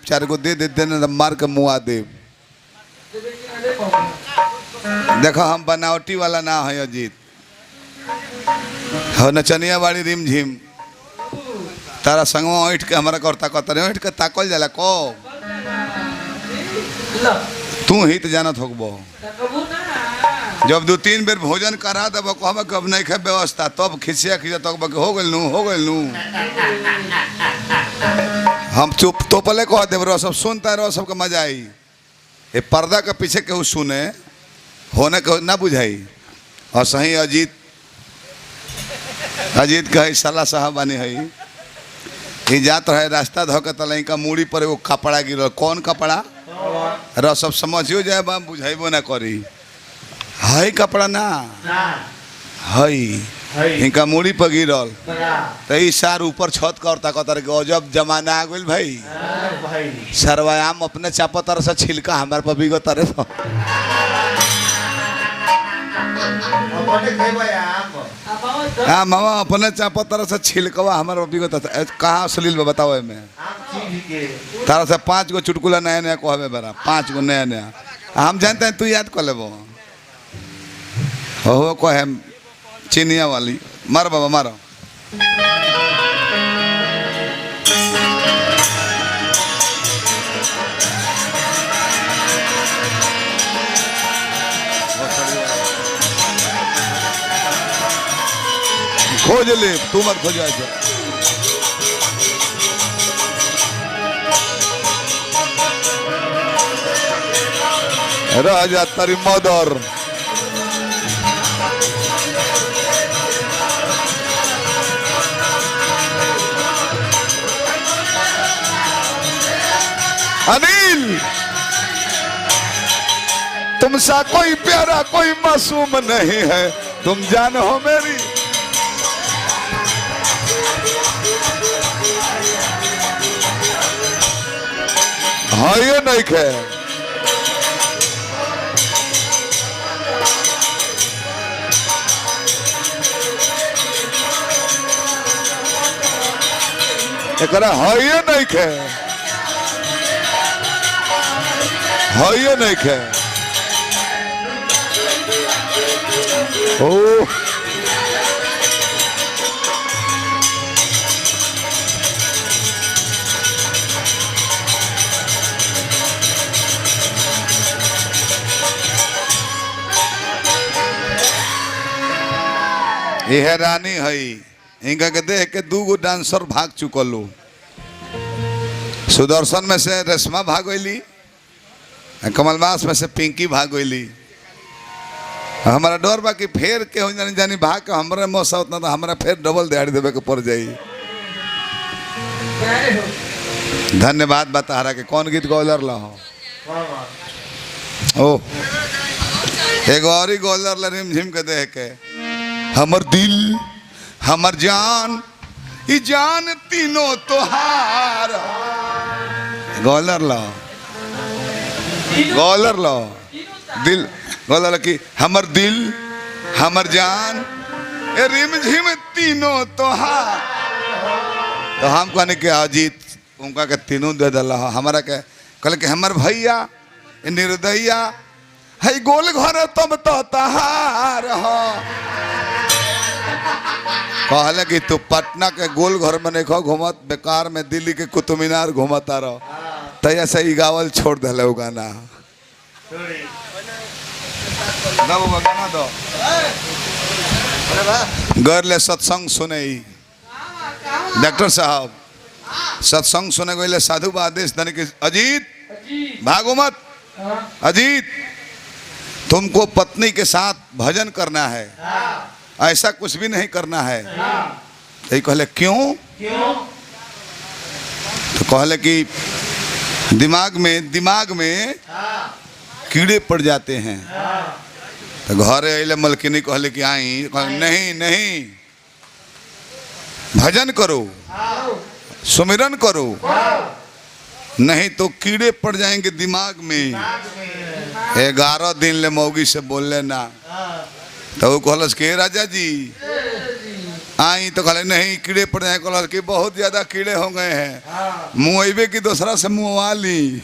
चार गो दे देते न मार के मुआ दे। देखो हम बनावटी वाला ना है अजीत, हो नचनिया बाड़ी रिम झिम तारा संगवा ऐठ के हमारा करता कहता ऐठ के ताकल जाला को तू ही तो जानत होगबो। जब दो तीन बेर भोजन करा दब कहब कब नहीं खे व्यवस्था तब खिसिया खिसिया तब हो गल नू हम चुप तो पहले कह देव रहो सब सुनता रहो सबके मजा आई। ये पर्दा के पीछे केहू सुने होने के ना बुझाई। और सही अजीत कहे साला साहब बानी है ये जात रहे रास्ता धो के तलई का मूड़ी पर एगो कपड़ा गिरल। कौन कपड़ा रह सब समझियो जाए बा बुझाइबो ना करी। हई कपड़ा ना हई इनका मूड़ी पर गिरल तो ई सार ऊपर छत करता कतर गजब जमाना आ गइल भाई। सरवायाम अपने चापतर से छिलका हमार पर बिगो तरे तो हाँ मामा अपने चापतर से छिलकवा हमार पर बिगो कहाँ अश्लील में बताओ में तारा से 5 गो चुटकुला नया नया कहबे बरा 5 गो नया नया हम जानते हैं तू याद कर लेबो। हो कहे चिनिया वाली मारो बाबा मारो। खोज ले तू मत खोज राजा तारी मदर अनिल तुमसा कोई प्यारा कोई मासूम नहीं है तुम जान हो मेरी। हाँ ये नहीं खे हाँ ये नहीं खे हाँ ये नहीं खे ओ यह रानी है इनका के देख के 2 गो डांसर भाग चुकलो। सुदर्शन में से रेशमा भाग गई, कमलवास में से पिंकी भाग गई। हमारा डर बा कि फेर के हो जानी भाग के हमारे मौसा उतना तो हमारा फिर डबल दिहाड़ी देवे के पड़ जाई। धन्यवाद बताहरा के कौन गीत गौलर ला ओ एगो और ही गौलर ला रिम झिम के देख के हमर दिल हमर जान ई जान तीनों तोहार गौलर ला दिल गौलर की हमर दिल हमर जान ए रिम झिम तीनों तोहार। तो हम कहने के अजीत उनका के तीनों दे दिला हमारा के कहले कि हमर भैया निर्दया है गोल घर तुम तो तहार हो। कहले कि तू पटना के गोल घर में नहीं खो घूमत बेकार में दिल्ली के कुतुब मीनार घूमता रहो तैया से ही गावल छोड़ दिले वो गाना गाना दो घर ले सत्संग सुने डॉक्टर साहब सत्संग सुने गए साधु बा आदेश देने के अजीत भागो मत अजीत तुमको पत्नी के साथ भजन करना है ऐसा कुछ भी नहीं करना है। तो कहले क्यों तो कहले कि दिमाग में कीड़े पड़ जाते हैं। तो घरे अले मलकिनी कहले कि आई नहीं भजन करो सुमिरन करो नहीं तो कीड़े पड़ जाएंगे दिमाग में। 11 दिन ले मौगी से बोल लेना तो वो कहलस के राजा जी आई तो कहले नहीं कीड़े पड़ जाए, कहल कि बहुत ज्यादा कीड़े हो गए हैं, मुँह अबे की दूसरा से मुँहवा ली।